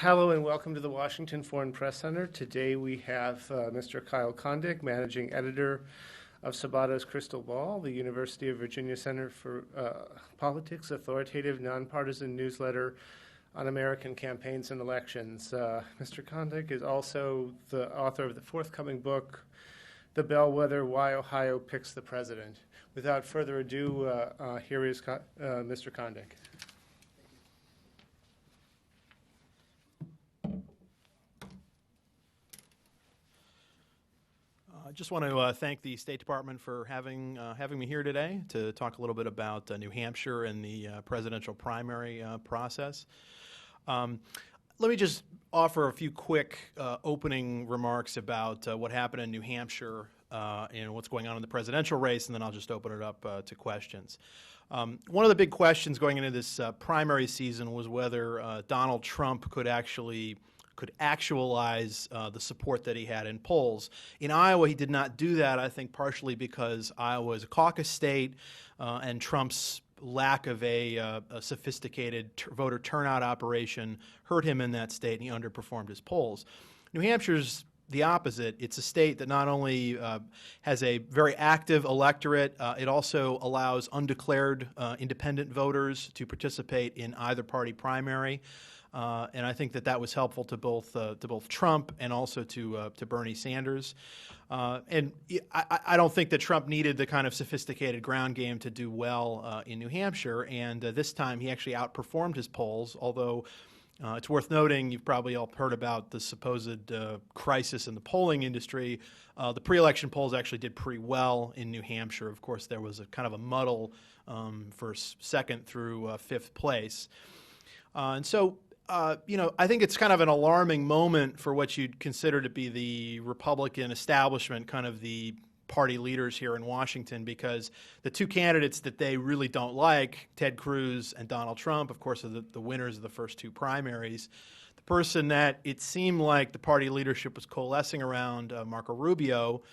Hello and welcome to the Washington Foreign Press Center. Today we have Mr. Kyle Kondik, Managing Editor of Sabato's Crystal Ball, the University of Virginia Center for Politics, authoritative, nonpartisan newsletter on American campaigns and elections. Mr. Kondik is also the author of the forthcoming book, The Bellwether: Why Ohio Picks the President. Without further ado, here is Mr. Kondik. I just want to thank the State Department for having me here today to talk a little bit about New Hampshire and the presidential primary process. Let me just offer a few quick opening remarks about what happened in New Hampshire and what's going on in the presidential race, and then I'll just open it up to questions. One of the big questions going into this primary season was whether Donald Trump could actualize the support that he had in polls. In Iowa, he did not do that, I think partially because Iowa is a caucus state and Trump's lack of a sophisticated voter turnout operation hurt him in that state, and he underperformed his polls. New Hampshire's the opposite. It's a state that not only has a very active electorate, it also allows undeclared independent voters to participate in either party primary. And I think that was helpful to both Trump and also to Bernie Sanders. And I don't think that Trump needed the kind of sophisticated ground game to do well in New Hampshire. And this time he actually outperformed his polls, although it's worth noting, you've probably all heard about the supposed crisis in the polling industry. The pre-election polls actually did pretty well in New Hampshire. Of course, there was a kind of a muddle for second through fifth place. And so, I think it's kind of an alarming moment for what you'd consider to be the Republican establishment, kind of the party leaders here in Washington, because the two candidates that they really don't like, Ted Cruz and Donald Trump, of course, are the winners of the first two primaries. The person that it seemed like the party leadership was coalescing around, Marco Rubio,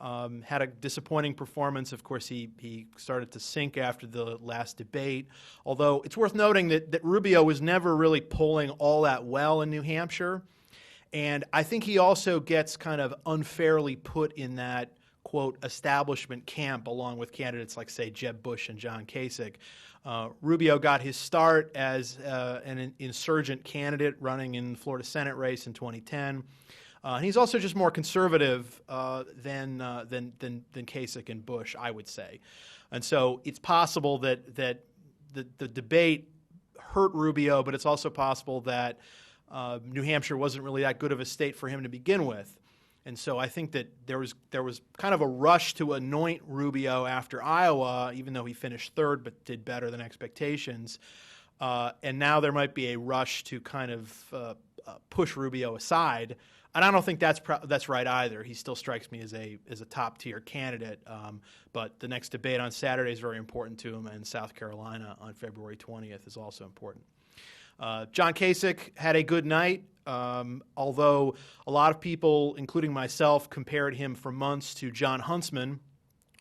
had a disappointing performance. Of course, he started to sink after the last debate, although it's worth noting that Rubio was never really polling all that well in New Hampshire. And I think he also gets kind of unfairly put in that, quote, establishment camp along with candidates like, say, Jeb Bush and John Kasich. Rubio got his start as an insurgent candidate running in the Florida Senate race in 2010. He's also just more conservative than Kasich and Bush, I would say. And so it's possible that the debate hurt Rubio, but it's also possible that New Hampshire wasn't really that good of a state for him to begin with. And so I think that there was kind of a rush to anoint Rubio after Iowa, even though he finished third but did better than expectations. And now there might be a rush to kind of push Rubio aside. And I don't think that's right either. He still strikes me as a top-tier candidate. But the next debate on Saturday is very important to him, and South Carolina on February 20th is also important. John Kasich had a good night, although a lot of people, including myself, compared him for months to John Huntsman,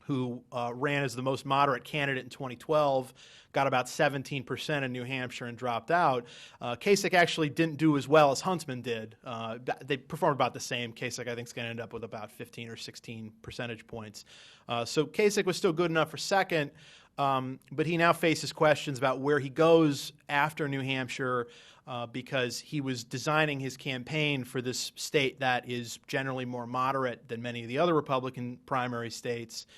who ran as the most moderate candidate in 2012, got about 17% in New Hampshire and dropped out. Kasich actually didn't do as well as Huntsman did. They performed about the same. Kasich, I think, is going to end up with about 15 or 16 percentage points. So Kasich was still good enough for second, but he now faces questions about where he goes after New Hampshire because he was designing his campaign for this state that is generally more moderate than many of the other Republican primary states.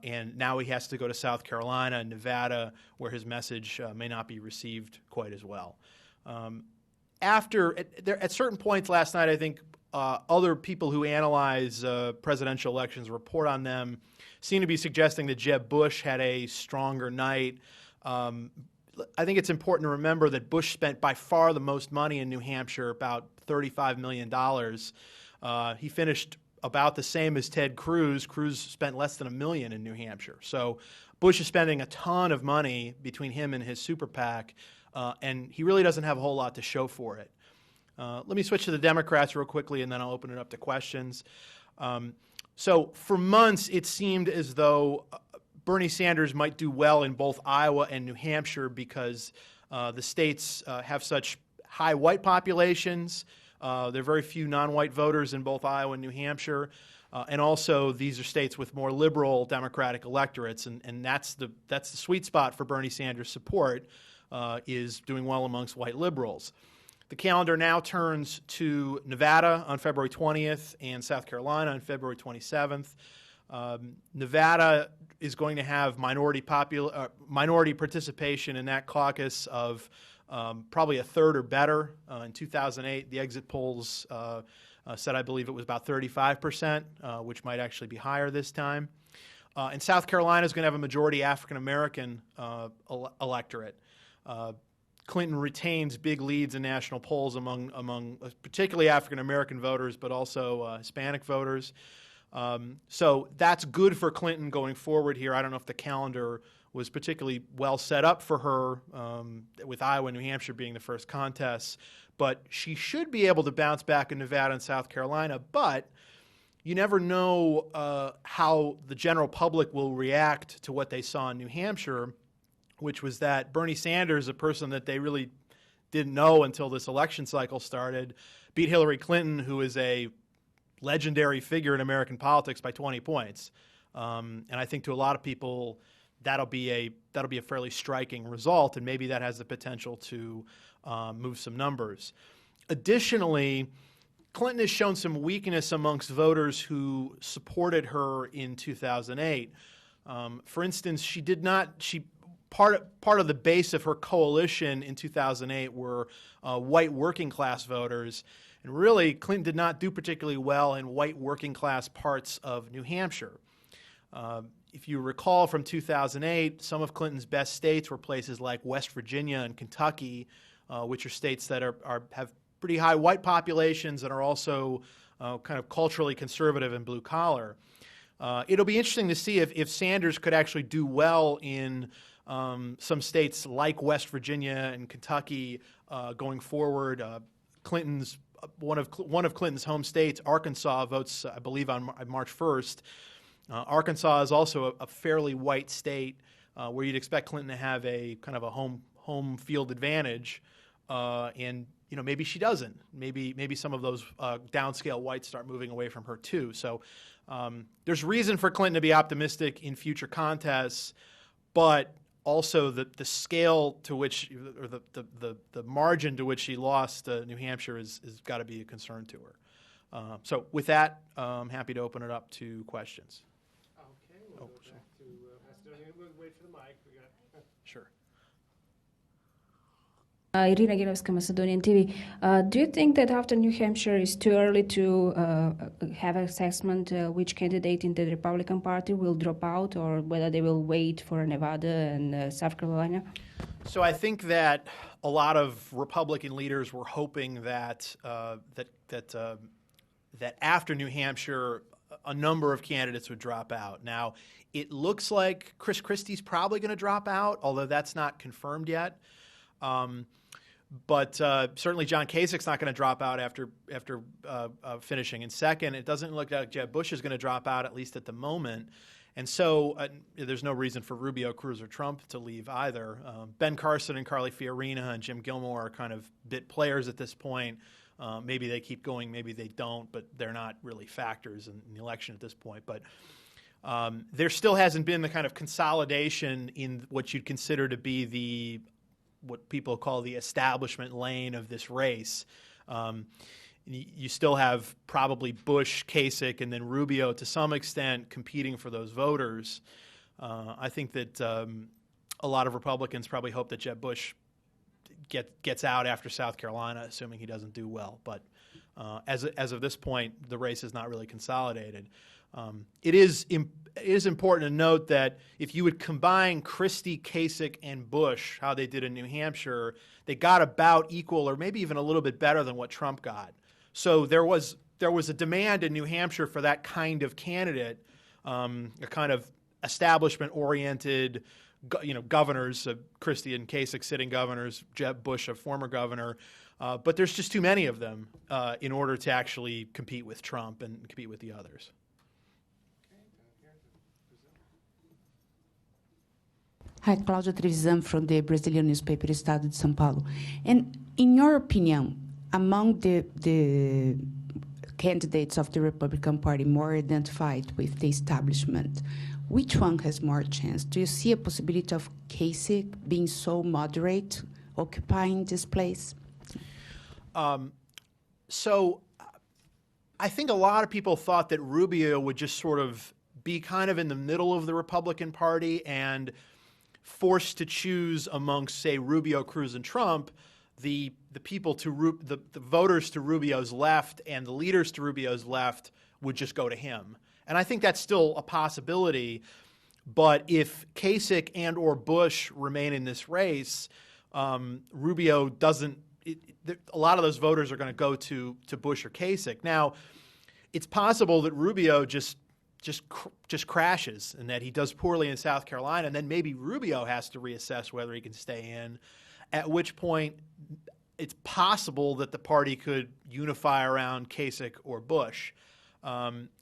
And now he has to go to South Carolina and Nevada, where his message may not be received quite as well. At certain points last night, I think other people who analyze presidential elections, report on them, seem to be suggesting that Jeb Bush had a stronger night. I think it's important to remember that Bush spent by far the most money in New Hampshire, about $35 million. He finished about the same as Ted Cruz. Cruz spent less than $1 million in New Hampshire. So Bush is spending a ton of money between him and his super PAC, and he really doesn't have a whole lot to show for it. Let me switch to the Democrats real quickly, and then I'll open it up to questions. So for months, it seemed as though Bernie Sanders might do well in both Iowa and New Hampshire because the states have such high white populations. There are very few non-white voters in both Iowa and New Hampshire. And also, these are states with more liberal Democratic electorates, and that's the sweet spot for Bernie Sanders' support, is doing well amongst white liberals. The calendar now turns to Nevada on February 20th and South Carolina on February 27th. Nevada is going to have minority participation in that caucus of probably a third or better. In 2008, the exit polls said, I believe it was about 35%, which might actually be higher this time. And South Carolina is going to have a majority African-American electorate. Clinton retains big leads in national polls among particularly African-American voters, but also Hispanic voters. So that's good for Clinton going forward here. I don't know if the calendar was particularly well set up for her, with Iowa and New Hampshire being the first contests. But she should be able to bounce back in Nevada and South Carolina. But you never know how the general public will react to what they saw in New Hampshire, which was that Bernie Sanders, a person that they really didn't know until this election cycle started, beat Hillary Clinton, who is a legendary figure in American politics, by 20 points. And I think to a lot of people, that'll be a fairly striking result, and maybe that has the potential to move some numbers. Additionally, Clinton has shown some weakness amongst voters who supported her in 2008. For instance, part of the base of her coalition in 2008 were white working class voters. And really, Clinton did not do particularly well in white working class parts of New Hampshire. If you recall from 2008, some of Clinton's best states were places like West Virginia and Kentucky, which are states that have pretty high white populations and are also kind of culturally conservative and blue collar. It'll be interesting to see if Sanders could actually do well in some states like West Virginia and Kentucky going forward. One of Clinton's home states, Arkansas, votes, I believe, on March 1st. Arkansas is also a fairly white state where you'd expect Clinton to have a kind of a home field advantage, and maybe she doesn't. Maybe some of those downscale whites start moving away from her too. So there's reason for Clinton to be optimistic in future contests, but also the scale to which, or the margin to which she lost New Hampshire is got to be a concern to her. So with that, I'm happy to open it up to questions. Okay, we'll go back to Macedonia. We'll wait for the mic. Sure. Irina Girovska, Macedonian TV. Do you think that after New Hampshire it's too early to have an assessment which candidate in the Republican Party will drop out, or whether they will wait for Nevada and South Carolina? So I think that a lot of Republican leaders were hoping that that after New Hampshire, a number of candidates would drop out. Now, it looks like Chris Christie's probably going to drop out, although that's not confirmed yet. But certainly John Kasich's not going to drop out after finishing in second. It doesn't look like Jeb Bush is going to drop out, at least at the moment. And so there's no reason for Rubio, Cruz, or Trump to leave either. Ben Carson and Carly Fiorina and Jim Gilmore are kind of bit players at this point. Maybe they keep going, maybe they don't, but they're not really factors in the election at this point. But there still hasn't been the kind of consolidation in what you'd consider to be what people call the establishment lane of this race. You still have probably Bush, Kasich, and then Rubio to some extent competing for those voters. I think that a lot of Republicans probably hope that Jeb Bush gets out after South Carolina, assuming he doesn't do well. But as of this point, the race is not really consolidated. It is important to note that if you would combine Christie, Kasich, and Bush, how they did in New Hampshire, they got about equal or maybe even a little bit better than what Trump got. So there was a demand in New Hampshire for that kind of candidate, a kind of establishment-oriented, governors, Christie and Kasich sitting governors, Jeb Bush, a former governor. But there's just too many of them in order to actually compete with Trump and compete with the others. Hi, Cláudia Trevisan from the Brazilian newspaper Estado de São Paulo. And in your opinion, among the candidates of the Republican Party more identified with the establishment, which one has more chance? Do you see a possibility of Kasich being so moderate, occupying this place? So I think a lot of people thought that Rubio would just sort of be kind of in the middle of the Republican Party and forced to choose amongst, say, Rubio, Cruz, and Trump, the people to the voters to Rubio's left and the leaders to Rubio's left would just go to him. And I think that's still a possibility. But if Kasich and or Bush remain in this race, Rubio doesn't. A lot of those voters are going to go to Bush or Kasich. Now, it's possible that Rubio just crashes and that he does poorly in South Carolina, and then maybe Rubio has to reassess whether he can stay in, at which point it's possible that the party could unify around Kasich or Bush.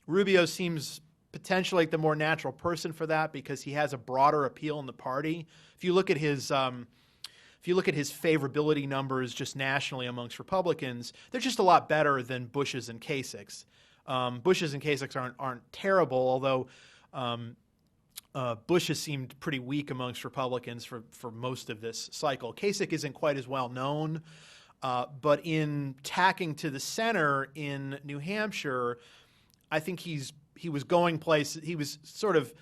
Rubio seems potentially like the more natural person for that because he has a broader appeal in the party. If you look at his favorability numbers just nationally amongst Republicans, they're just a lot better than Bush's and Kasich's. Bush's and Kasich's aren't terrible, although Bush has seemed pretty weak amongst Republicans for most of this cycle. Kasich isn't quite as well known, but in tacking to the center in New Hampshire, I think he was going places. He was sort of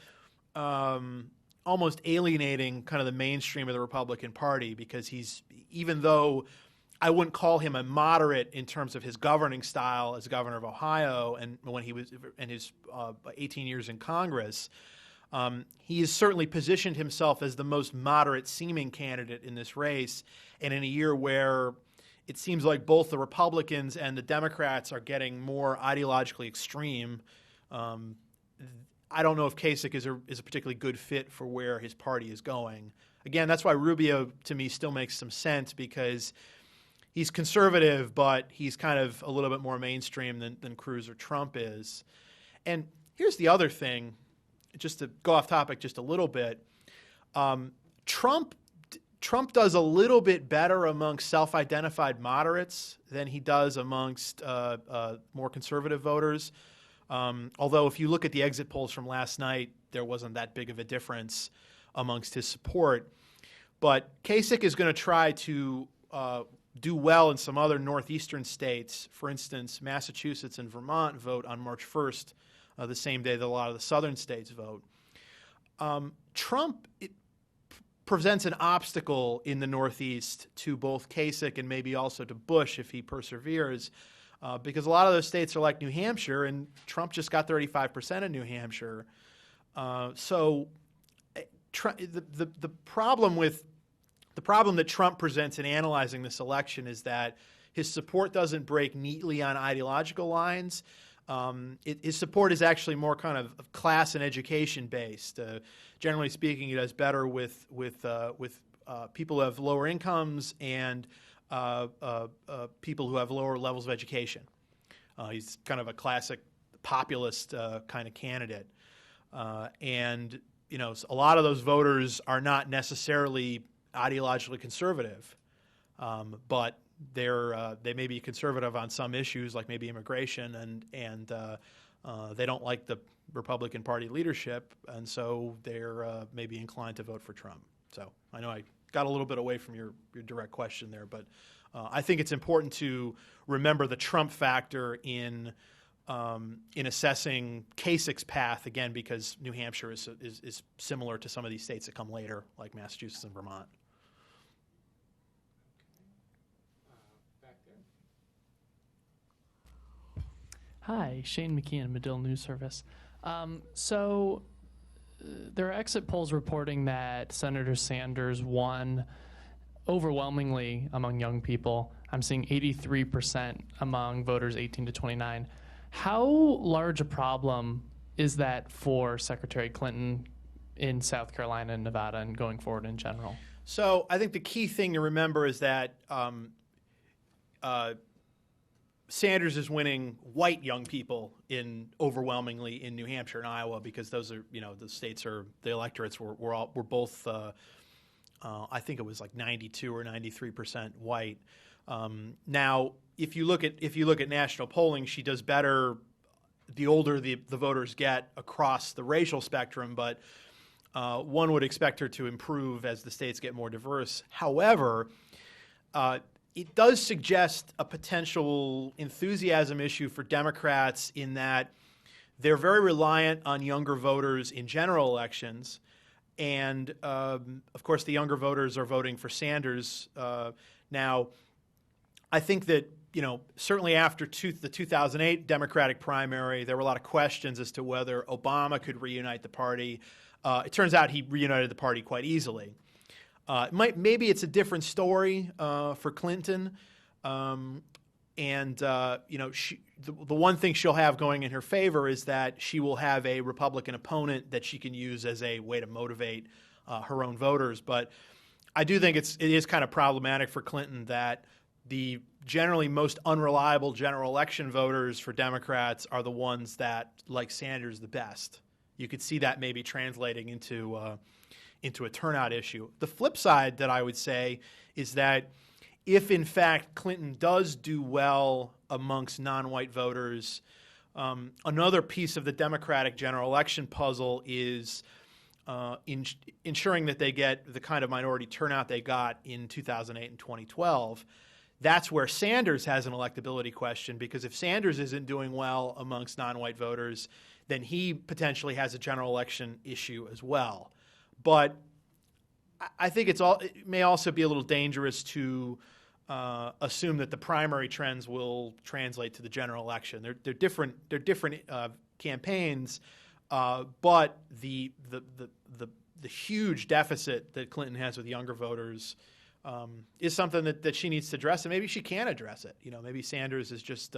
almost alienating kind of the mainstream of the Republican Party because even though I wouldn't call him a moderate in terms of his governing style as governor of Ohio and when he was in his 18 years in Congress, he has certainly positioned himself as the most moderate-seeming candidate in this race. And in a year where it seems like both the Republicans and the Democrats are getting more ideologically extreme, I don't know if Kasich is a particularly good fit for where his party is going. Again, that's why Rubio, to me, still makes some sense because he's conservative, but he's kind of a little bit more mainstream than Cruz or Trump is. And here's the other thing, just to go off topic just a little bit. Trump does a little bit better amongst self-identified moderates than he does amongst more conservative voters. Although if you look at the exit polls from last night, there wasn't that big of a difference amongst his support. But Kasich is going to try to do well in some other northeastern states. For instance, Massachusetts and Vermont vote on March 1st, the same day that a lot of the southern states vote. Trump presents an obstacle in the Northeast to both Kasich and maybe also to Bush if he perseveres. Because a lot of those states are like New Hampshire, and Trump just got 35% in New Hampshire. The problem that Trump presents in analyzing this election is that his support doesn't break neatly on ideological lines. His support is actually more kind of class and education based. Generally speaking, he does better with people who have lower incomes and people who have lower levels of education. He's kind of a classic populist kind of candidate. And, a lot of those voters are not necessarily ideologically conservative, but they may be conservative on some issues like maybe immigration and they don't like the Republican Party leadership, and so they're maybe inclined to vote for Trump. So I know I got a little bit away from your direct question there, but I think it's important to remember the Trump factor in assessing Kasich's path, again, because New Hampshire is similar to some of these states that come later, like Massachusetts and Vermont. Back there. Hi, Shane McKeon, Medill News Service. There are exit polls reporting that Senator Sanders won overwhelmingly among young people. I'm seeing 83% among voters 18 to 29. How large a problem is that for Secretary Clinton in South Carolina and Nevada and going forward in general? So I think the key thing to remember is that Sanders is winning white young people overwhelmingly in New Hampshire and Iowa because those are, the states the electorates were both, I think it was like 92 or 93% white. Now, if you look at national polling, she does better the older the voters get across the racial spectrum, but one would expect her to improve as the states get more diverse. However, it does suggest a potential enthusiasm issue for Democrats in that they're very reliant on younger voters in general elections. And, of course, the younger voters are voting for Sanders. Now, I think that, certainly after the 2008 Democratic primary, there were a lot of questions as to whether Obama could reunite the party. It turns out he reunited the party quite easily. Maybe it's a different story for Clinton, the one thing she'll have going in her favor is that she will have a Republican opponent that she can use as a way to motivate her own voters. But I do think it is kind of problematic for Clinton that the generally most unreliable general election voters for Democrats are the ones that like Sanders the best. You could see that maybe translating into a turnout issue. The flip side that I would say is that if, in fact, Clinton does do well amongst non-white voters, another piece of the Democratic general election puzzle is ensuring that they get the kind of minority turnout they got in 2008 and 2012. That's where Sanders has an electability question, because if Sanders isn't doing well amongst non-white voters, then he potentially has a general election issue as well. But I think it may also be a little dangerous to assume that the primary trends will translate to the general election. They're different campaigns, but the huge deficit that Clinton has with younger voters is something that she needs to address, and maybe she can address it. Maybe Sanders is just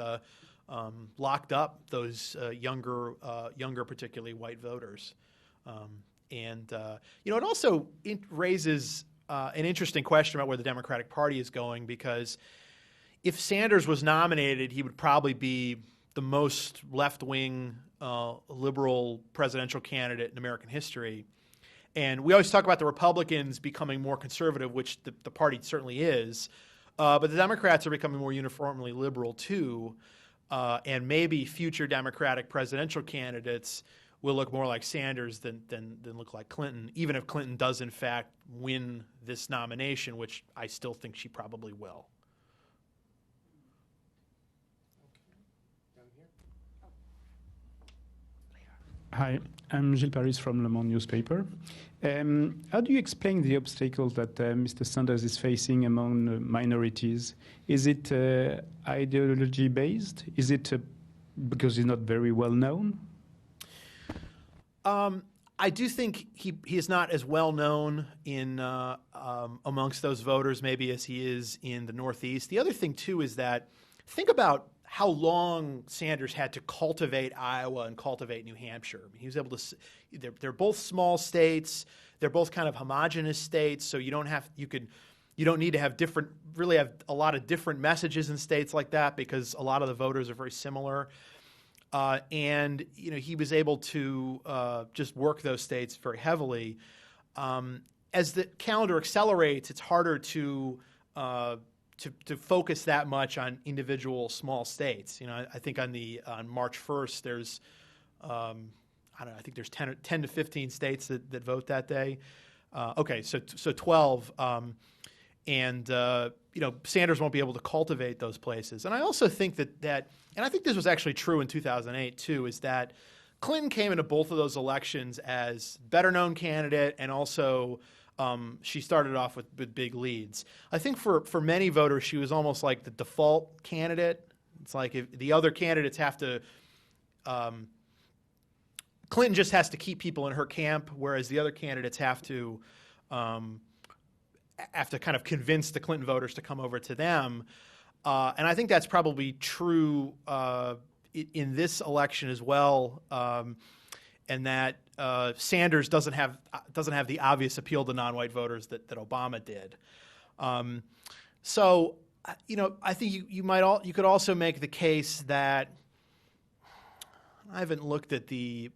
locked up those younger, particularly white voters. It also raises an interesting question about where the Democratic Party is going, because if Sanders was nominated, he would probably be the most left-wing liberal presidential candidate in American history. And we always talk about the Republicans becoming more conservative, which the party certainly is, but the Democrats are becoming more uniformly liberal too, and maybe future Democratic presidential candidates will look more like Sanders than look like Clinton, even if Clinton does in fact win this nomination, which I still think she probably will. Hi, I'm Gilles Paris from Le Monde newspaper. How do you explain the obstacles that Mr. Sanders is facing among minorities? Is it ideology-based? Is it because he's not very well known? I do think he is not as well known in amongst those voters maybe as he is in the Northeast. The other thing too is that think about how long Sanders had to cultivate Iowa and cultivate New Hampshire. He was able to. They're both small states. They're both kind of homogenous states. So you don't need to have really have a lot of different messages in states like that, because a lot of the voters are very similar. And he was able to just work those states very heavily. As the calendar accelerates, it's harder to focus that much on individual small states. I think on March 1st, there's I think there's 10 to 15 states that vote that day. Okay, so 12. Sanders won't be able to cultivate those places. And I also think that and I think this was actually true in 2008 too, is that Clinton came into both of those elections as better-known candidate, and also she started off with big leads. I think for many voters, she was almost like the default candidate. It's like if the other candidates have to Clinton just has to keep people in her camp, whereas the other candidates have to kind of convince the Clinton voters to come over to them. And I think that's probably true in this election as well, and that Sanders doesn't have the obvious appeal to non-white voters that Obama did. So I think you could also make the case that I haven't looked at the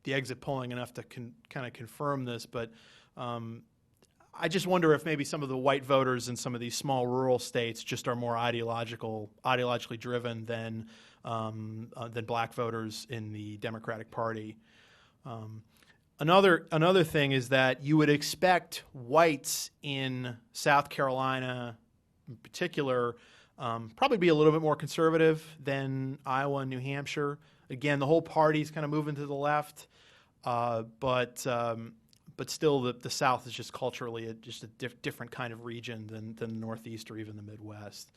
exit polling enough to kind of confirm this, but I just wonder if maybe some of the white voters in some of these small rural states just are more ideologically driven than black voters in the Democratic Party. Another thing is that you would expect whites in South Carolina, in particular, probably be a little bit more conservative than Iowa and New Hampshire. Again, the whole party's kind of moving to the left, but still the South is just culturally just a different kind of region than the Northeast or even the Midwest.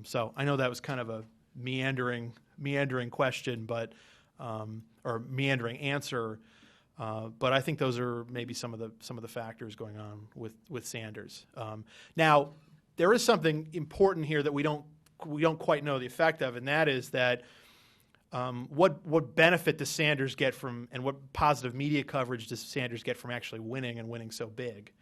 So I know that was kind of a meandering question, or meandering answer. But I think those are maybe some of the factors going on with Sanders. Now, there is something important here that we don't quite know the effect of, and that is that what benefit does Sanders get from, and what positive media coverage does Sanders get from actually winning and winning so big?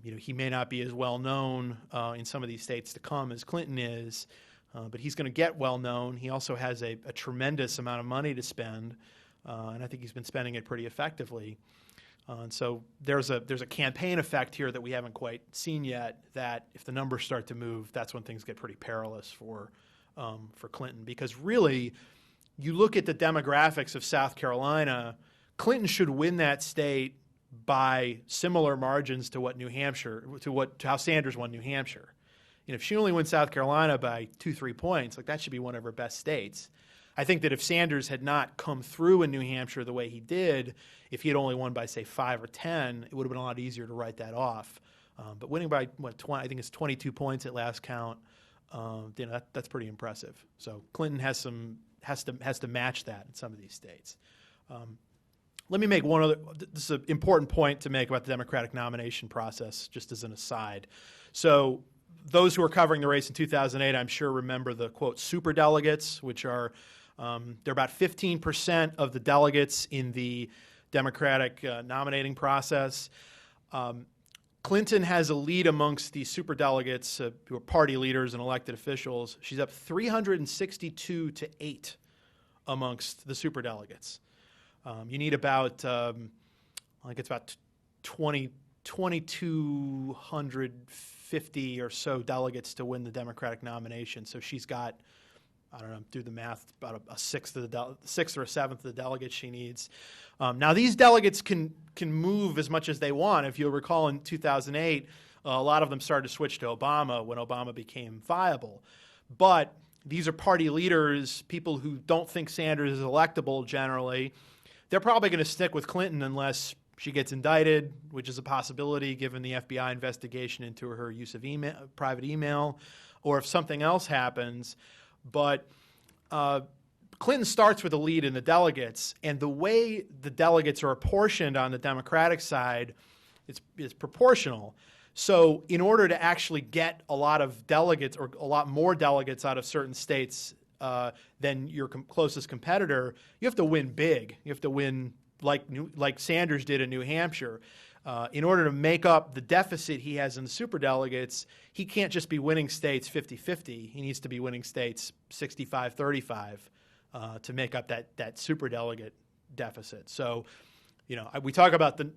He may not be as well known in some of these states to come as Clinton is, but he's going to get well known. He also has a tremendous amount of money to spend. And I think he's been spending it pretty effectively. And so there's a campaign effect here that we haven't quite seen yet, that if the numbers start to move, that's when things get pretty perilous for Clinton. Because really, you look at the demographics of South Carolina, Clinton should win that state by similar margins to what how Sanders won New Hampshire. If she only wins South Carolina by 2-3 points, that should be one of her best states. I think that if Sanders had not come through in New Hampshire the way he did, if he had only won by, say, 5 or 10, it would have been a lot easier to write that off. But winning by, I think it's 22 points at last count, that's pretty impressive. So Clinton has to match that in some of these states. Let me make one other, this is an important point to make about the Democratic nomination process, just as an aside. So those who are covering the race in 2008, I'm sure remember the, quote, superdelegates, which are they're about 15% of the delegates in the Democratic nominating process. Clinton has a lead amongst the superdelegates who are party leaders and elected officials. She's up 362-8 amongst the superdelegates. You need about, I think it's about 2,250 or so delegates to win the Democratic nomination. So she's got, I don't know, do the math, about a sixth or a seventh of the delegates she needs. Now, these delegates can move as much as they want. If you'll recall, in 2008, a lot of them started to switch to Obama when Obama became viable. But these are party leaders, people who don't think Sanders is electable generally. They're probably going to stick with Clinton unless she gets indicted, which is a possibility given the FBI investigation into her use of private email, or if something else happens. But Clinton starts with a lead in the delegates, and the way the delegates are apportioned on the Democratic side is proportional. So in order to actually get a lot of delegates, or a lot more delegates out of certain states than your closest competitor, you have to win big. You have to win like Sanders did in New Hampshire. In order to make up the deficit he has in the superdelegates, he can't just be winning states 50-50. He needs to be winning states 65-35 to make up that superdelegate deficit. So, we talk about the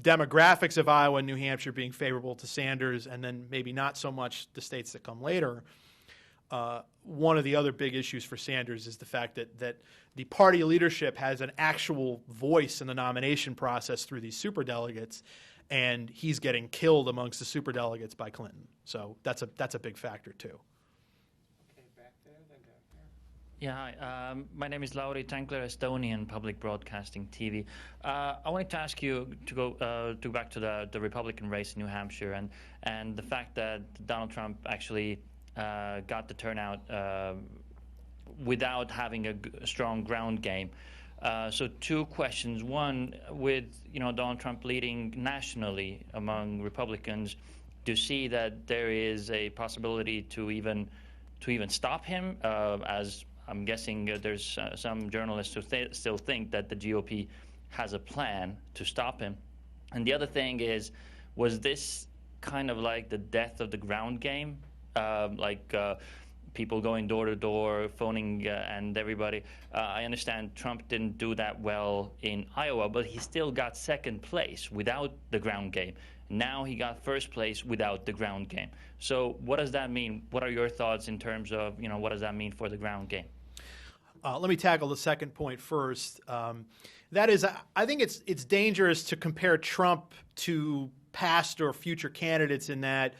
demographics of Iowa and New Hampshire being favorable to Sanders, and then maybe not so much the states that come later. One of the other big issues for Sanders is the fact that the party leadership has an actual voice in the nomination process through these superdelegates, and he's getting killed amongst the superdelegates by Clinton. So that's a big factor too. Okay, back there, then down here. Yeah, hi. My name is Lauri Tankler, Estonian Public Broadcasting TV. I wanted to ask you to go back to the Republican race in New Hampshire and the fact that Donald Trump actually got the turnout without having a strong ground game. So two questions. One, with Donald Trump leading nationally among Republicans, do you see that there is a possibility to even stop him? As I'm guessing there's some journalists who still think that the GOP has a plan to stop him. And the other thing is, was this kind of like the death of the ground game, people going door to door, phoning and everybody. I understand Trump didn't do that well in Iowa, but he still got second place without the ground game. Now he got first place without the ground game. So what does that mean? What are your thoughts in terms of, what does that mean for the ground game? Let me tackle the second point first. That is, I think it's dangerous to compare Trump to past or future candidates in that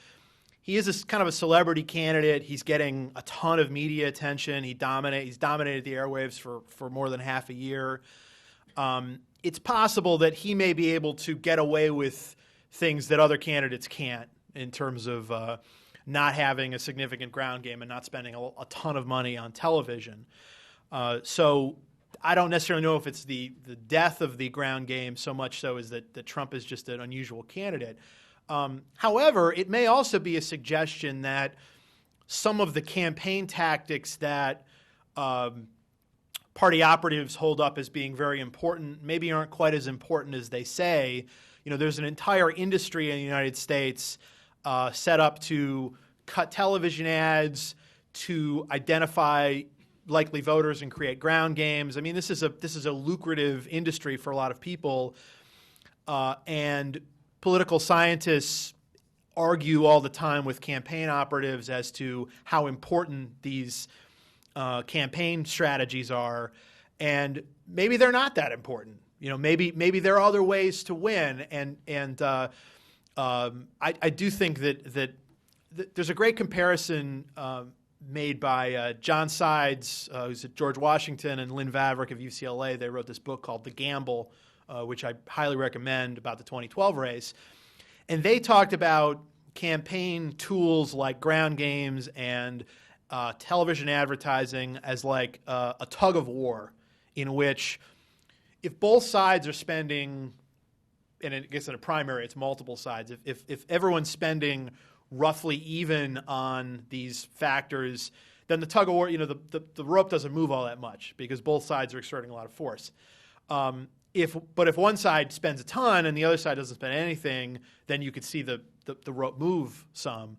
he is kind of a celebrity candidate. He's getting a ton of media attention. He's dominated the airwaves for more than half a year. It's possible that he may be able to get away with things that other candidates can't in terms of not having a significant ground game and not spending a ton of money on television. So I don't necessarily know if it's the death of the ground game so much so as that Trump is just an unusual candidate. However, it may also be a suggestion that some of the campaign tactics that party operatives hold up as being very important maybe aren't quite as important as they say. There's an entire industry in the United States set up to cut television ads, to identify likely voters and create ground games. I mean, this is a lucrative industry for a lot of people, and political scientists argue all the time with campaign operatives as to how important these campaign strategies are, and maybe they're not that important. Maybe there are other ways to win, and I do think that there's a great comparison made by John Sides, who's at George Washington, and Lynn Vavreck of UCLA. They wrote this book called The Gamble, which I highly recommend, about the 2012 race. And they talked about campaign tools like ground games and television advertising as like a tug of war, in which if both sides are spending, and I guess in a primary it's multiple sides, if everyone's spending roughly even on these factors, then the tug of war, the rope doesn't move all that much because both sides are exerting a lot of force. If one side spends a ton and the other side doesn't spend anything, then you could see the rope move some.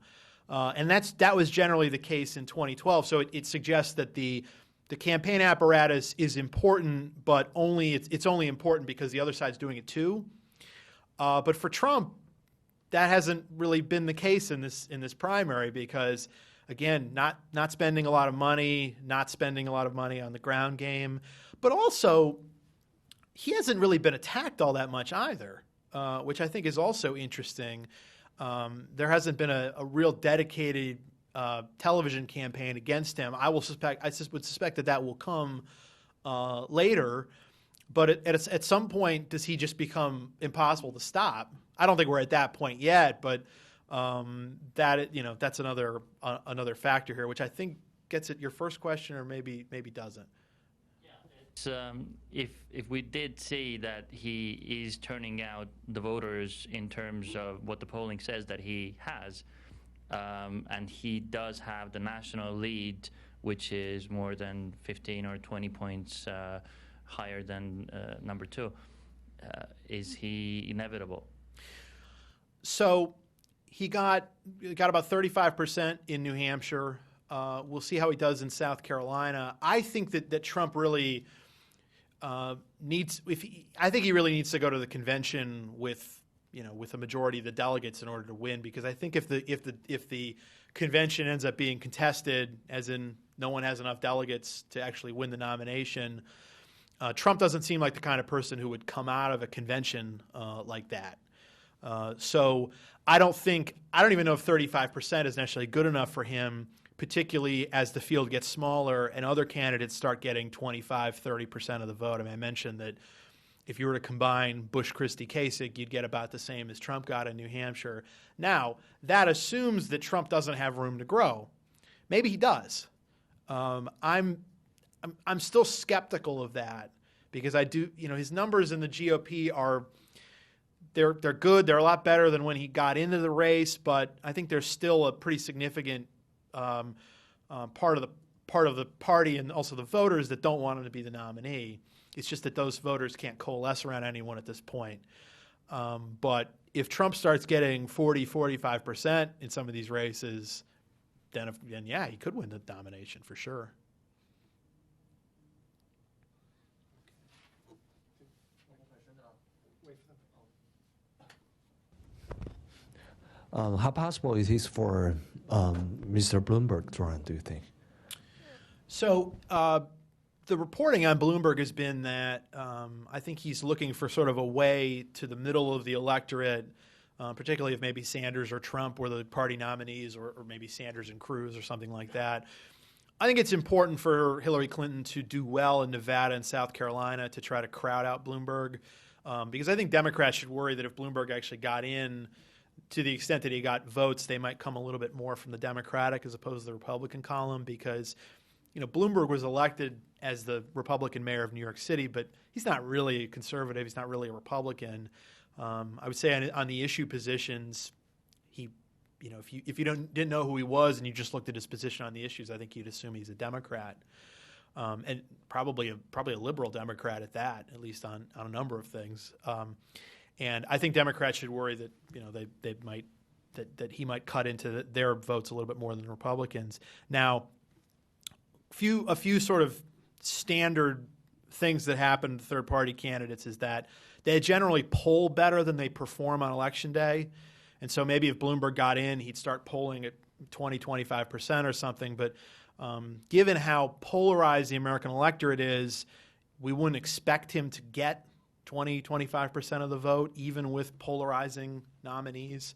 And that was generally the case in 2012. So it suggests that the campaign apparatus is important, but it's only important because the other side's doing it too. But for Trump, that hasn't really been the case in this primary because, again, not spending a lot of money, not spending a lot of money on the ground game, but also he hasn't really been attacked all that much either, which I think is also interesting. There hasn't been a real dedicated television campaign against him. I would suspect that will come later, but at some point, does he just become impossible to stop? I don't think we're at that point yet, but that's another factor here, which I think gets at your first question, or maybe doesn't. If we did see that he is turning out the voters in terms of what the polling says that he has, and he does have the national lead, which is more than 15 or 20 points higher than number two, is he inevitable? So he got about 35% in New Hampshire. We'll see how he does in South Carolina. I think that Trump really I think he really needs to go to the convention with a majority of the delegates in order to win, because I think if the convention ends up being contested, as in no one has enough delegates to actually win the nomination, Trump doesn't seem like the kind of person who would come out of a convention like that. So I don't even know if 35% is necessarily good enough for him, particularly as the field gets smaller and other candidates start getting 25, 30% of the vote. I mean, I mentioned that if you were to combine Bush, Christie, Kasich, you'd get about the same as Trump got in New Hampshire. Now, that assumes that Trump doesn't have room to grow. Maybe he does. I'm still skeptical of that, because I do, his numbers in the GOP are they're good. They're a lot better than when he got into the race, but I think there's still a pretty significant part of the party and also the voters that don't want him to be the nominee. It's just that those voters can't coalesce around anyone at this point. But if Trump starts getting 40, 45% in some of these races, then yeah, he could win the nomination for sure. How possible it is for Mr. Bloomberg to run, do you think? So the reporting on Bloomberg has been that I think he's looking for sort of a way to the middle of the electorate, particularly if maybe Sanders or Trump were the party nominees, or maybe Sanders and Cruz or something like that. I think it's important for Hillary Clinton to do well in Nevada and South Carolina to try to crowd out Bloomberg, because I think Democrats should worry that if Bloomberg actually got in, to the extent that he got votes, they might come a little bit more from the Democratic as opposed to the Republican column, because Bloomberg was elected as the Republican mayor of New York City, but he's not really a conservative. He's not really a Republican. I would say on the issue positions, he, if you didn't know who he was and you just looked at his position on the issues, I think you'd assume he's a Democrat, and probably a liberal Democrat at least on a number of things. And I think Democrats should worry that they might that he might cut into their votes a little bit more than Republicans. Now, a few sort of standard things that happen to third-party candidates is that they generally poll better than they perform on Election Day. And so maybe if Bloomberg got in, he'd start polling at 20, 25% or something. But given how polarized the American electorate is, we wouldn't expect him to get 20, 25% of the vote, even with polarizing nominees.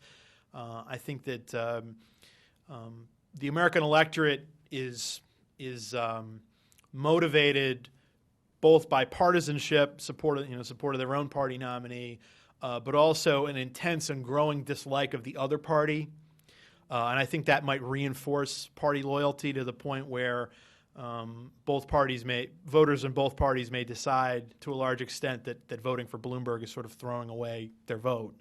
I think that the American electorate is motivated both by partisanship, support of their own party nominee, but also an intense and growing dislike of the other party. And I think that might reinforce party loyalty to the point where voters in both parties may decide to a large extent that voting for Bloomberg is sort of throwing away their vote.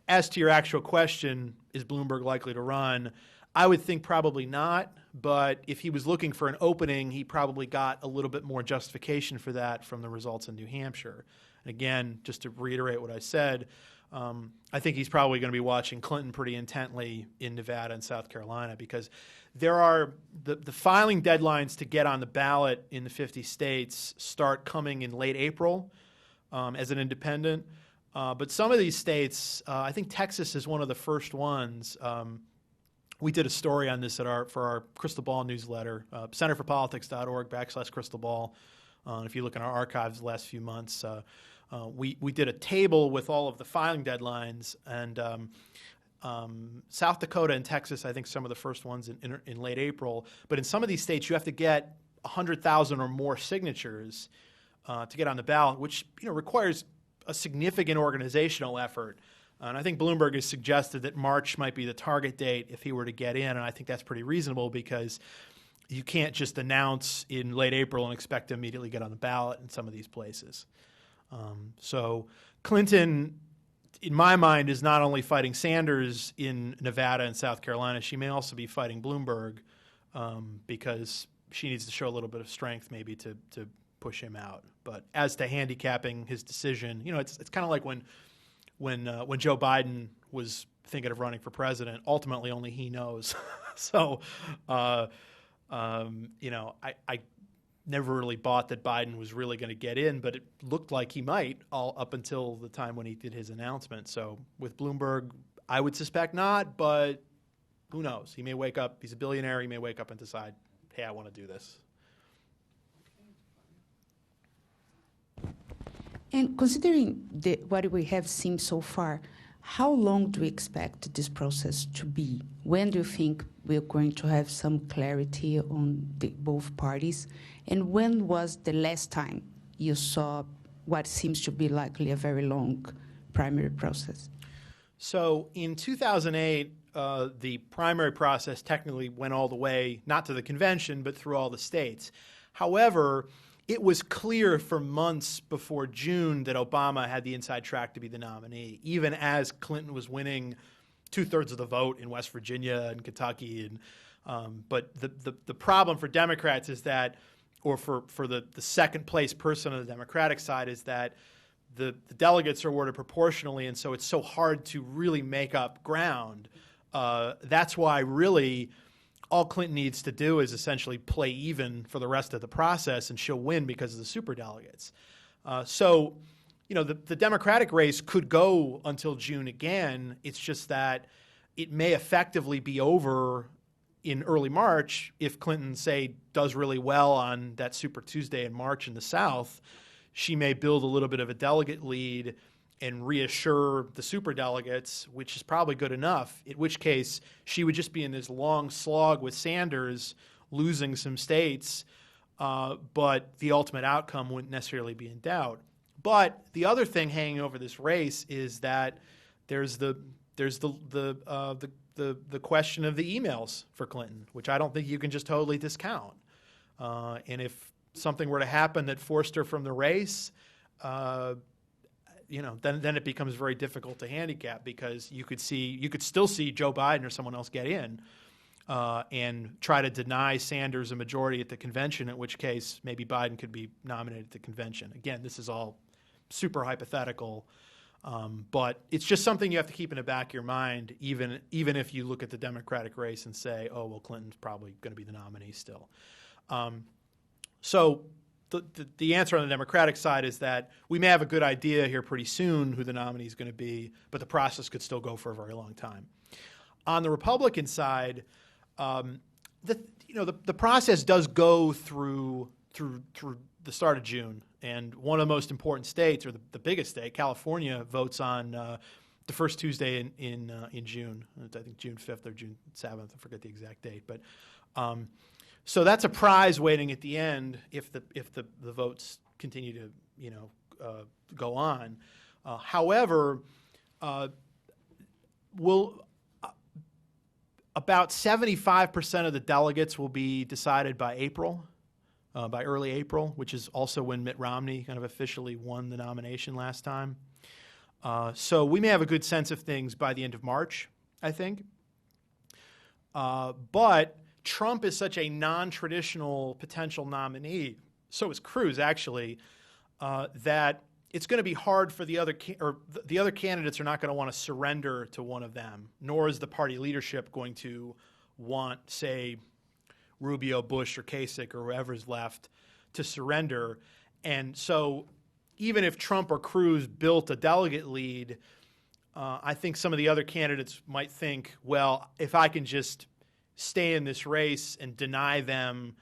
As to your actual question, is Bloomberg likely to run? I would think probably not, but if he was looking for an opening, he probably got a little bit more justification for that from the results in New Hampshire. And again, just to reiterate what I said, I think he's probably going to be watching Clinton pretty intently in Nevada and South Carolina, because there are the filing deadlines to get on the ballot in the 50 states start coming in late April as an independent. But some of these states, I think Texas is one of the first ones. We did a story on this for our Crystal Ball newsletter, centerforpolitics.org/Crystal Ball. If you look in our archives the last few months, we did a table with all of the filing deadlines, and South Dakota and Texas, I think, some of the first ones in late April. But in some of these states, you have to get 100,000 or more signatures to get on the ballot, which requires a significant organizational effort. And I think Bloomberg has suggested that March might be the target date if he were to get in, and I think that's pretty reasonable, because you can't just announce in late April and expect to immediately get on the ballot in some of these places. So Clinton, in my mind, is not only fighting Sanders in Nevada and South Carolina, she may also be fighting Bloomberg, because she needs to show a little bit of strength maybe to push him out. But as to handicapping his decision, it's kind of like when Joe Biden was thinking of running for president. Ultimately, only he knows. So, I never really bought that Biden was really going to get in, but it looked like he might all up until the time when he did his announcement. So with Bloomberg, I would suspect not, but who knows? He may wake up. He's a billionaire. He may wake up and decide, hey, I want to do this. And considering what we have seen so far, how long do we expect this process to be? When do you think we're going to have some clarity on both parties? And when was the last time you saw what seems to be likely a very long primary process? So in 2008, the primary process technically went all the way, not to the convention, but through all the states. However, it was clear for months before June that Obama had the inside track to be the nominee, even as Clinton was winning 2/3 of the vote in West Virginia and Kentucky. But the problem for Democrats is that or for the second place person on the Democratic side is that the delegates are awarded proportionally, and so it's so hard to really make up ground. That's why really all Clinton needs to do is essentially play even for the rest of the process, and she'll win because of the superdelegates. So, you know, the Democratic race could go until June again. It's just that it may effectively be over in early March if Clinton, say, does really well on that Super Tuesday in March in the South. She may build a little bit of a delegate lead and reassure the superdelegates, which is probably good enough, in which case she would just be in this long slog with Sanders, losing some states, but the ultimate outcome wouldn't necessarily be in doubt. But the other thing hanging over this race is that there's the question of the emails for Clinton, which I don't think you can just totally discount. And if something were to happen that forced her from the race, then it becomes very difficult to handicap, because you could still see Joe Biden or someone else get in and try to deny Sanders a majority at the convention, in which case maybe Biden could be nominated at the convention. Again, this is all super hypothetical, but it's just something you have to keep in the back of your mind, even if you look at the Democratic race and say, oh, well, Clinton's probably going to be the nominee still. So the answer on the Democratic side is that we may have a good idea here pretty soon who the nominee is going to be, but the process could still go for a very long time. On the Republican side, the process does go through the start of June, and one of the most important states, or the biggest state, California, votes on the first Tuesday in June. I think June 5th or June 7th. I forget the exact date, but. So that's a prize waiting at the end if the votes continue to go on. However, about 75% of the delegates will be decided by April, by early April, which is also when Mitt Romney kind of officially won the nomination last time. So we may have a good sense of things by the end of March, I think. But Trump is such a non-traditional potential nominee, so is Cruz actually, that it's going to be hard for the other candidates are not going to want to surrender to one of them, nor is the party leadership going to want, say, Rubio, Bush, or Kasich, or whoever's left to surrender. And so even if Trump or Cruz built a delegate lead, I think some of the other candidates might think, well, if I can just stay in this race and deny them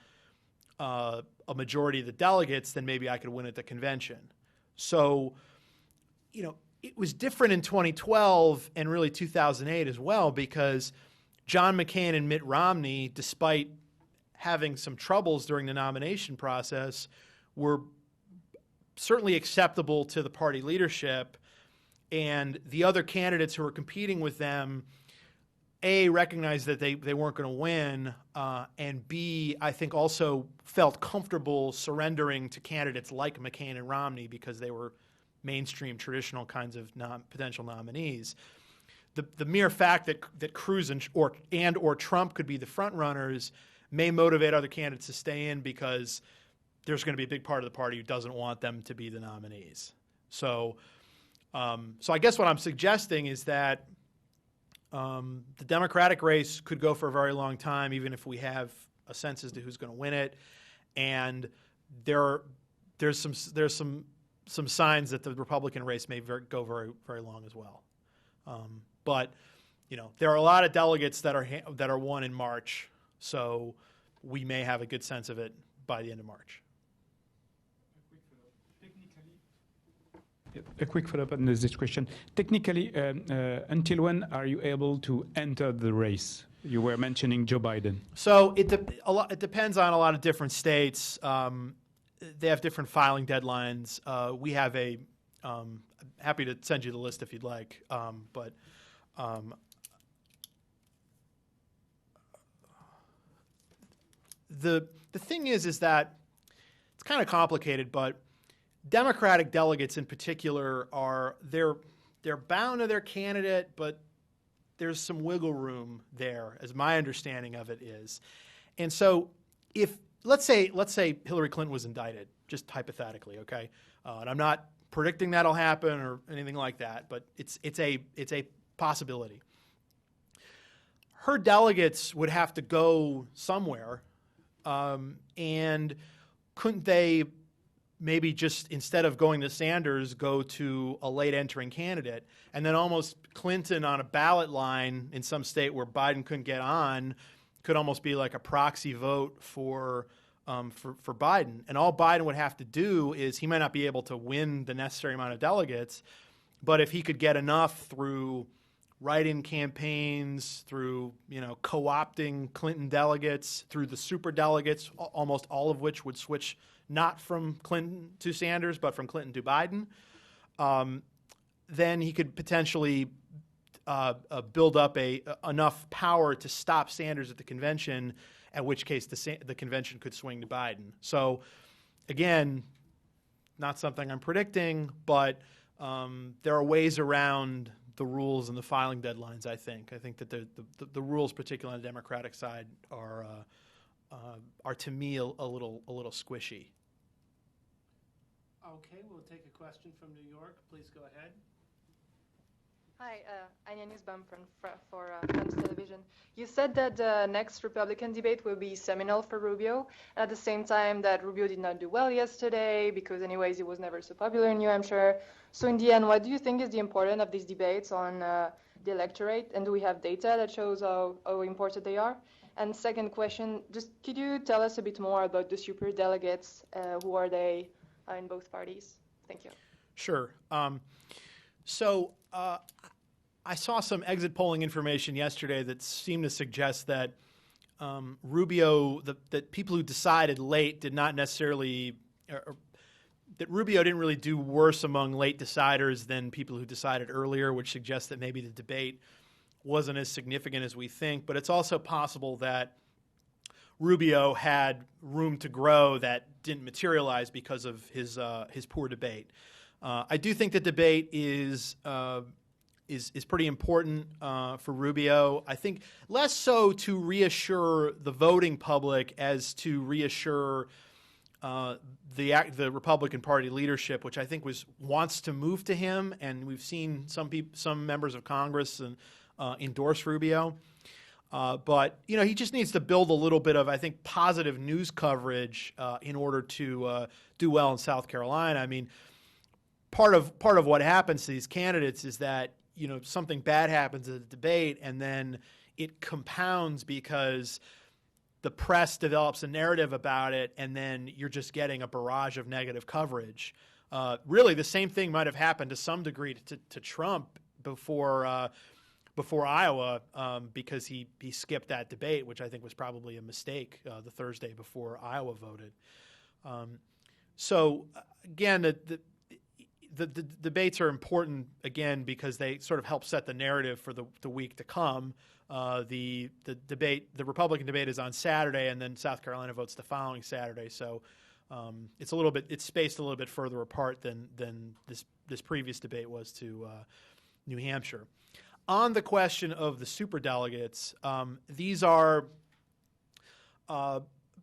a majority of the delegates, then maybe I could win at the convention. So, it was different in 2012 and really 2008 as well, because John McCain and Mitt Romney, despite having some troubles during the nomination process, were certainly acceptable to the party leadership, and the other candidates who were competing with them, A, recognized that they weren't going to win, and B, I think also felt comfortable surrendering to candidates like McCain and Romney because they were mainstream, traditional kinds of potential nominees. The mere fact that Cruz or Trump could be the front runners may motivate other candidates to stay in, because there's going to be a big part of the party who doesn't want them to be the nominees. So I guess what I'm suggesting is that the Democratic race could go for a very long time, even if we have a sense as to who's going to win it. And there's some signs that the Republican race may go very, very long as well. But there are a lot of delegates that are won in March, so we may have a good sense of it by the end of March. A quick follow-up on this question. Technically, until when are you able to enter the race? You were mentioning Joe Biden. So it depends on a lot of different states. They have different filing deadlines. We have happy to send you the list if you'd like. But the thing is that it's kind of complicated, but Democratic delegates in particular they're bound to their candidate, but there's some wiggle room there, as my understanding of it is. And so if let's say Hillary Clinton was indicted, just hypothetically, okay? And I'm not predicting that'll happen or anything like that, but it's a possibility. Her delegates would have to go somewhere, and couldn't they maybe just, instead of going to Sanders, go to a late entering candidate, and then almost Clinton on a ballot line in some state where Biden couldn't get on could almost be like a proxy vote for Biden. And all Biden would have to do is, he might not be able to win the necessary amount of delegates, but if he could get enough through write-in campaigns, through co-opting Clinton delegates, through the super delegates, almost all of which would switch not from Clinton to Sanders, but from Clinton to Biden, then he could potentially build up enough power to stop Sanders at the convention, at which case the convention could swing to Biden. So, again, not something I'm predicting, but there are ways around the rules and the filing deadlines, I think. I think that the rules, particularly on the Democratic side, are to me a little squishy. Okay, we'll take a question from New York. Please go ahead. Hi, Anya Nussbaum for France Television. You said that the next Republican debate will be seminal for Rubio, and at the same time that Rubio did not do well yesterday because anyways he was never so popular in New Hampshire. So in the end, what do you think is the importance of these debates on the electorate, and do we have data that shows how important they are? And second question, just could you tell us a bit more about the super delegates? Who are they in both parties? Thank you. Sure. I saw some exit polling information yesterday that seemed to suggest that Rubio, that people who decided late did not necessarily, that Rubio didn't really do worse among late deciders than people who decided earlier, which suggests that maybe the debate wasn't as significant as we think. But it's also possible that Rubio had room to grow that didn't materialize because of his poor debate. I do think the debate is pretty important for Rubio. I think less so to reassure the voting public as to reassure the Republican Party leadership, which I think wants to move to him, and we've seen some members of Congress endorse Rubio. But he just needs to build a little bit of, I think, positive news coverage in order to do well in South Carolina. I mean, part of what happens to these candidates is that something bad happens at the debate, and then it compounds because the press develops a narrative about it, and then you're just getting a barrage of negative coverage. Really, the same thing might have happened to some degree to Trump before Iowa, because he skipped that debate, which I think was probably a mistake the Thursday before Iowa voted. So again, the debates are important, again, because they sort of help set the narrative for the week to come. The Republican debate is on Saturday, and then South Carolina votes the following Saturday. So it's spaced a little bit further apart than this previous debate was to New Hampshire. On the question of the superdelegates, these are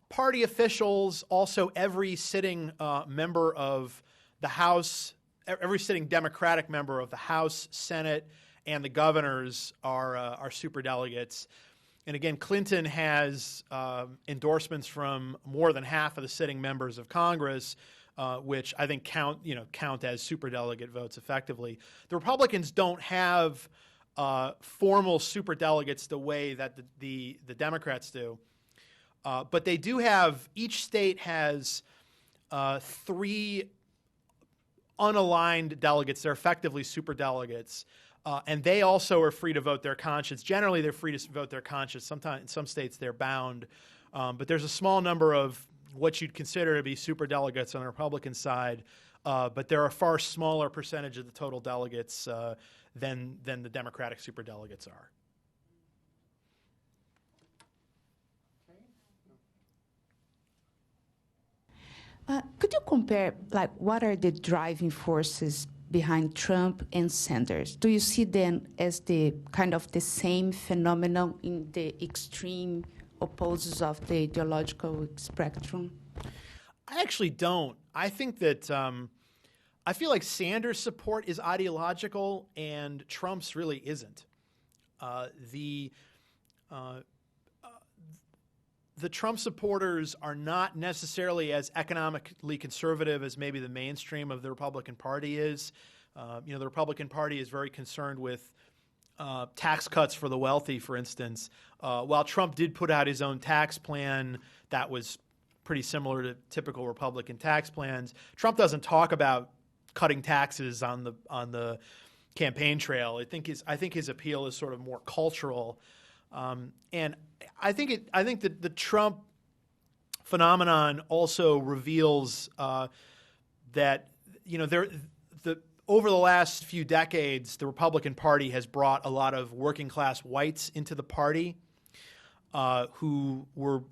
party officials, also every sitting member of the House. Every sitting Democratic member of the House, Senate, and the governors are superdelegates. And again, Clinton has endorsements from more than half of the sitting members of Congress, which I think count as superdelegate votes effectively. The Republicans don't have formal superdelegates the way that the Democrats do, but they do have. Each state has 3 unaligned delegates. They're effectively superdelegates, and they also are free to vote their conscience. Generally, they're free to vote their conscience. Sometimes, in some states, they're bound, but there's a small number of what you'd consider to be superdelegates on the Republican side, but they're a far smaller percentage of the total delegates than the Democratic superdelegates are. Could you compare, what are the driving forces behind Trump and Sanders? Do you see them as the kind of the same phenomenon in the extreme opposers of the ideological spectrum? I actually don't. I think that I feel like Sanders' support is ideological and Trump's really isn't. The Trump supporters are not necessarily as economically conservative as maybe the mainstream of the Republican Party is. The Republican Party is very concerned with tax cuts for the wealthy, for instance. While Trump did put out his own tax plan that was pretty similar to typical Republican tax plans, Trump doesn't talk about cutting taxes on the campaign trail. I think his appeal is sort of more cultural, and I think that the Trump phenomenon also reveals that over the last few decades, the Republican Party has brought a lot of working class whites into the party who were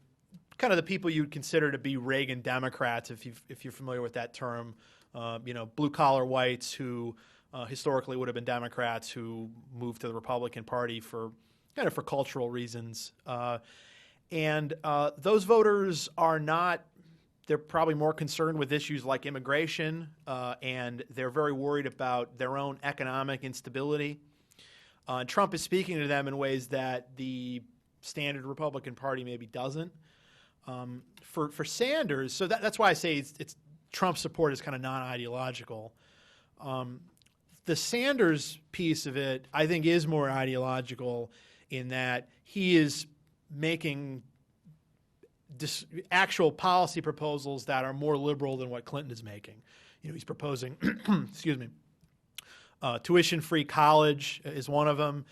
kind of the people you'd consider to be Reagan Democrats, if you're familiar with that term. Blue collar whites who historically would have been Democrats who moved to the Republican Party for cultural reasons. And those voters are not. They're probably more concerned with issues like immigration, and they're very worried about their own economic instability. Trump is speaking to them in ways that the standard Republican Party maybe doesn't. For Sanders, so that's why I say it's Trump support is kind of non-ideological. The Sanders piece of it, I think, is more ideological in that he is making actual policy proposals that are more liberal than what Clinton is making. He's proposing, excuse me, tuition-free college is one of them.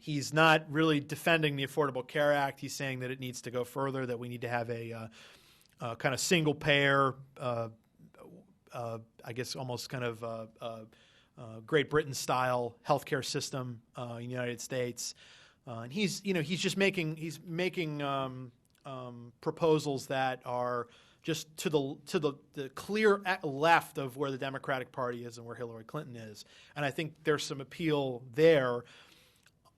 He's not really defending the Affordable Care Act. He's saying that it needs to go further, that we need to have a kind of single-payer, I guess almost kind of Great Britain-style healthcare system in the United States. And he's just making proposals that are just to the clear left of where the Democratic Party is and where Hillary Clinton is. And I think there's some appeal there.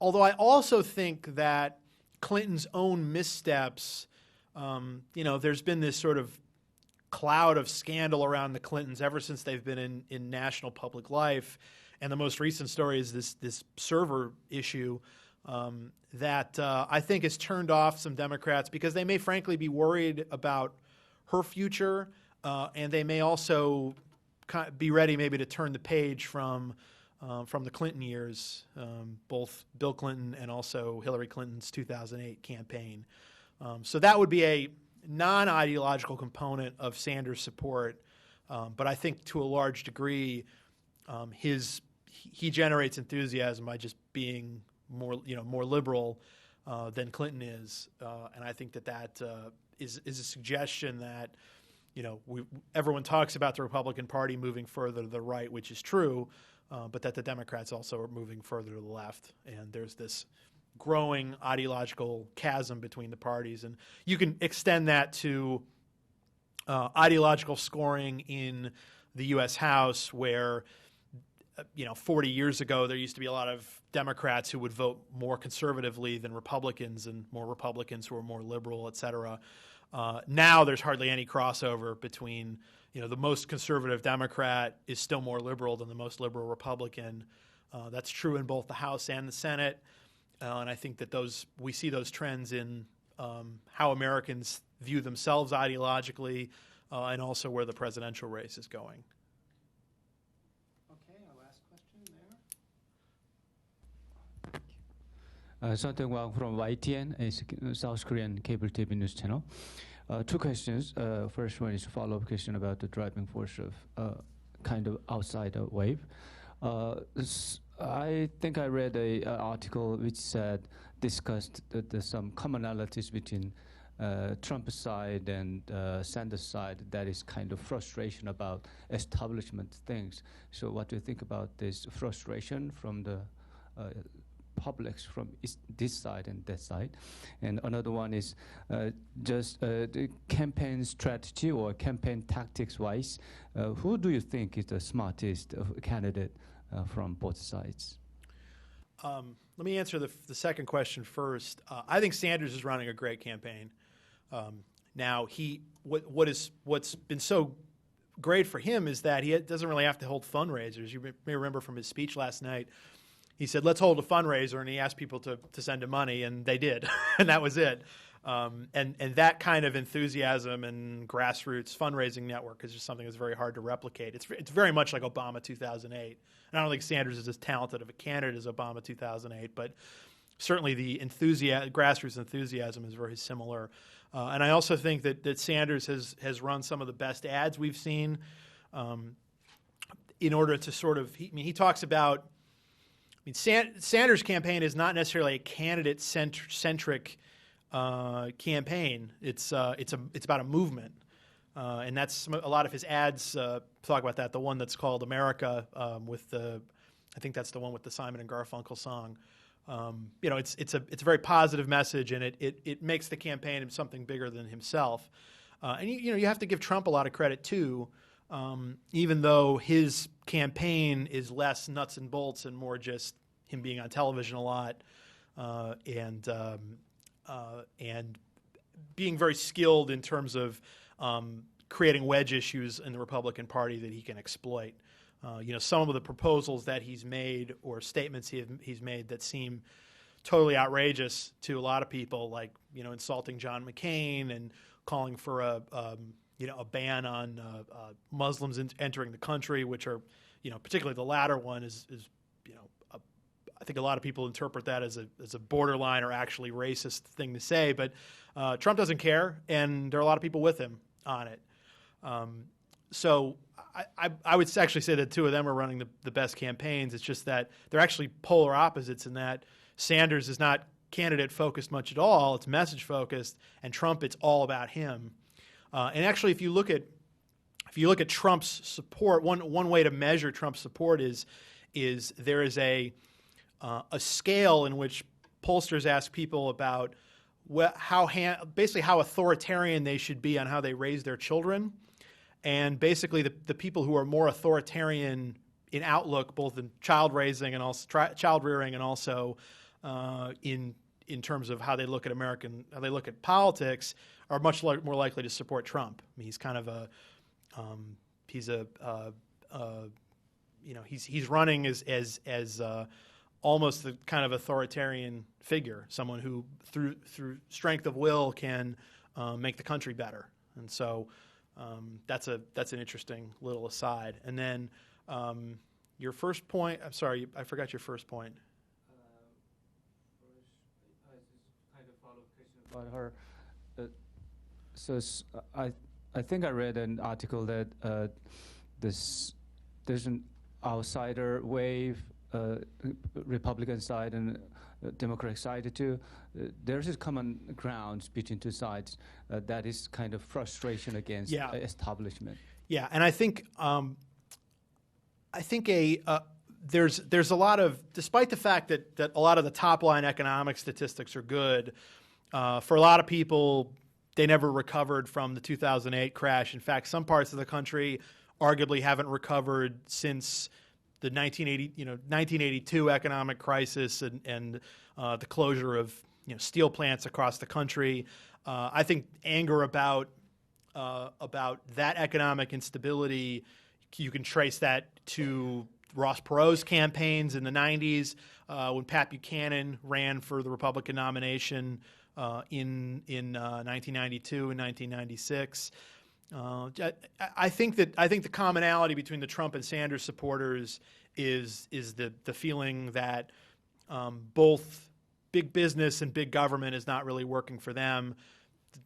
Although I also think that Clinton's own missteps, there's been this sort of cloud of scandal around the Clintons ever since they've been in national public life. And the most recent story is this server issue that I think has turned off some Democrats because they may frankly be worried about her future, and they may also be ready maybe to turn the page from the Clinton years, both Bill Clinton and also Hillary Clinton's 2008 campaign. So that would be a non-ideological component of Sanders' support, but I think to a large degree, he generates enthusiasm by just being more liberal than Clinton is, and I think that is a suggestion that everyone talks about the Republican Party moving further to the right, which is true, but that the Democrats also are moving further to the left, and there's this growing ideological chasm between the parties, and you can extend that to ideological scoring in the U.S. House, where 40 years ago there used to be a lot of Democrats who would vote more conservatively than Republicans, and more Republicans who were more liberal, et cetera. Now there's hardly any crossover between, the most conservative Democrat is still more liberal than the most liberal Republican. That's true in both the House and the Senate. And I think that we see those trends in how Americans view themselves ideologically, and also where the presidential race is going. Okay, our last question there. Son Tae-Wang from YTN, a South Korean cable TV news channel. Two questions. First one is a follow-up question about the driving force of kind of outsider wave. I think I read an article which discussed some commonalities between Trump's side and Sanders' side, that is kind of frustration about establishment things. So what do you think about this frustration from the publics from this side and that side? And another one is just the campaign strategy or campaign tactics wise, who do you think is the smartest candidate from both sides? Let me answer the second question first. I think Sanders is running a great campaign. Now, what's been so great for him is that he doesn't really have to hold fundraisers. You may remember from his speech last night, he said, let's hold a fundraiser, and he asked people to send him money, and they did, and that was it. And that kind of enthusiasm and grassroots fundraising network is just something that's very hard to replicate. It's very much like Obama 2008. And I don't think Sanders is as talented of a candidate as Obama 2008, but certainly the grassroots enthusiasm is very similar. And I also think that Sanders has run some of the best ads we've seen in order to sort of, he talks about, Sanders' campaign is not necessarily a candidate-centric campaign. It's about a movement, and that's a lot of his ads talk about that. The one that's called America I think that's the one with the Simon and Garfunkel song. It's a very positive message, and it makes the campaign something bigger than himself. And you have to give Trump a lot of credit too, even though his campaign is less nuts and bolts and more just him being on television a lot, and being very skilled in terms of creating wedge issues in the Republican Party that he can exploit. Some of the proposals that he's made or statements he's made that seem totally outrageous to a lot of people, like insulting John McCain and calling for a ban on Muslims entering the country, which are particularly the latter one is I think a lot of people interpret that as a borderline or actually racist thing to say, but Trump doesn't care, and there are a lot of people with him on it. So I would actually say that two of them are running the best campaigns. It's just that they're actually polar opposites in that Sanders is not candidate-focused much at all. It's message-focused, and Trump, it's all about him. And actually, if you look at Trump's support, one way to measure Trump's support is there is a scale in which pollsters ask people about basically how authoritarian they should be on how they raise their children. And basically the people who are more authoritarian in outlook, both in child raising and also child rearing, and also in terms of how they look at politics, are much more likely to support Trump. I mean, he's kind of he's running as almost the kind of authoritarian figure, someone who through strength of will can make the country better. And so that's an interesting little aside. And then your first point, I'm sorry, I forgot your first point. Kind of follow-up question about her. I think I read an article that there's an outsider wave, Republican side and Democratic side too. There's a common ground between two sides that is kind of frustration against establishment. Yeah, and I think there's a lot of, despite the fact that a lot of the top line economic statistics are good, for a lot of people they never recovered from the 2008 crash. In fact, some parts of the country arguably haven't recovered since the 1982 economic crisis and the closure of steel plants across the country. I think anger about that economic instability, you can trace that to Ross Perot's campaigns in the 90s when Pat Buchanan ran for the Republican nomination in 1992 and 1996. I think the commonality between the Trump and Sanders supporters is the feeling that both big business and big government is not really working for them.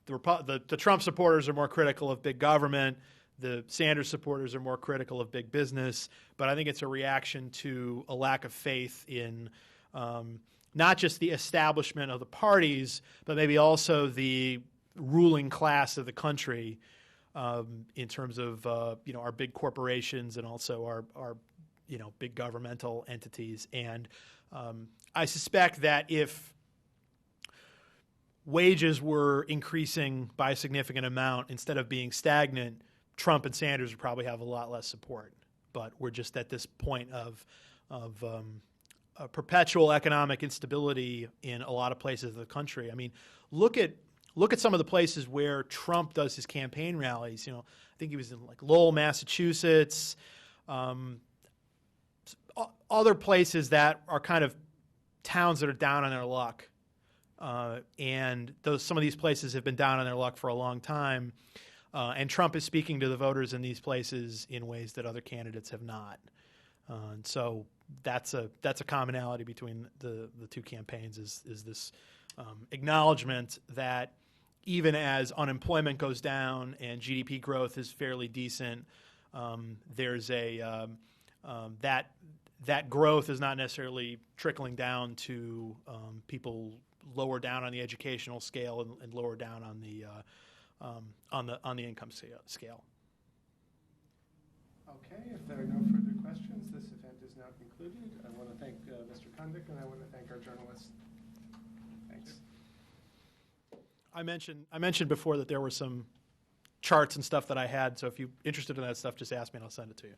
The Trump supporters are more critical of big government. The Sanders supporters are more critical of big business. But I think it's a reaction to a lack of faith in not just the establishment of the parties, but maybe also the ruling class of the country. In terms of our big corporations and also our big governmental entities. And I suspect that if wages were increasing by a significant amount instead of being stagnant, Trump and Sanders would probably have a lot less support. But we're just at this point of perpetual economic instability in a lot of places of the country. I mean, look at some of the places where Trump does his campaign rallies. You know, I think he was in like Lowell, Massachusetts, other places that are kind of towns that are down on their luck. And some of these places have been down on their luck for a long time. And Trump is speaking to the voters in these places in ways that other candidates have not. And so that's a commonality between the two campaigns is this acknowledgement that even as unemployment goes down and GDP growth is fairly decent, there's that growth is not necessarily trickling down to people lower down on the educational scale and lower down on the income scale. Okay, if there are no further questions, this event is now concluded. I want to thank Mr. Kondik, and I want to thank our journalists. Thanks. I mentioned before that there were some charts and stuff that I had, so if you're interested in that stuff, just ask me and I'll send it to you.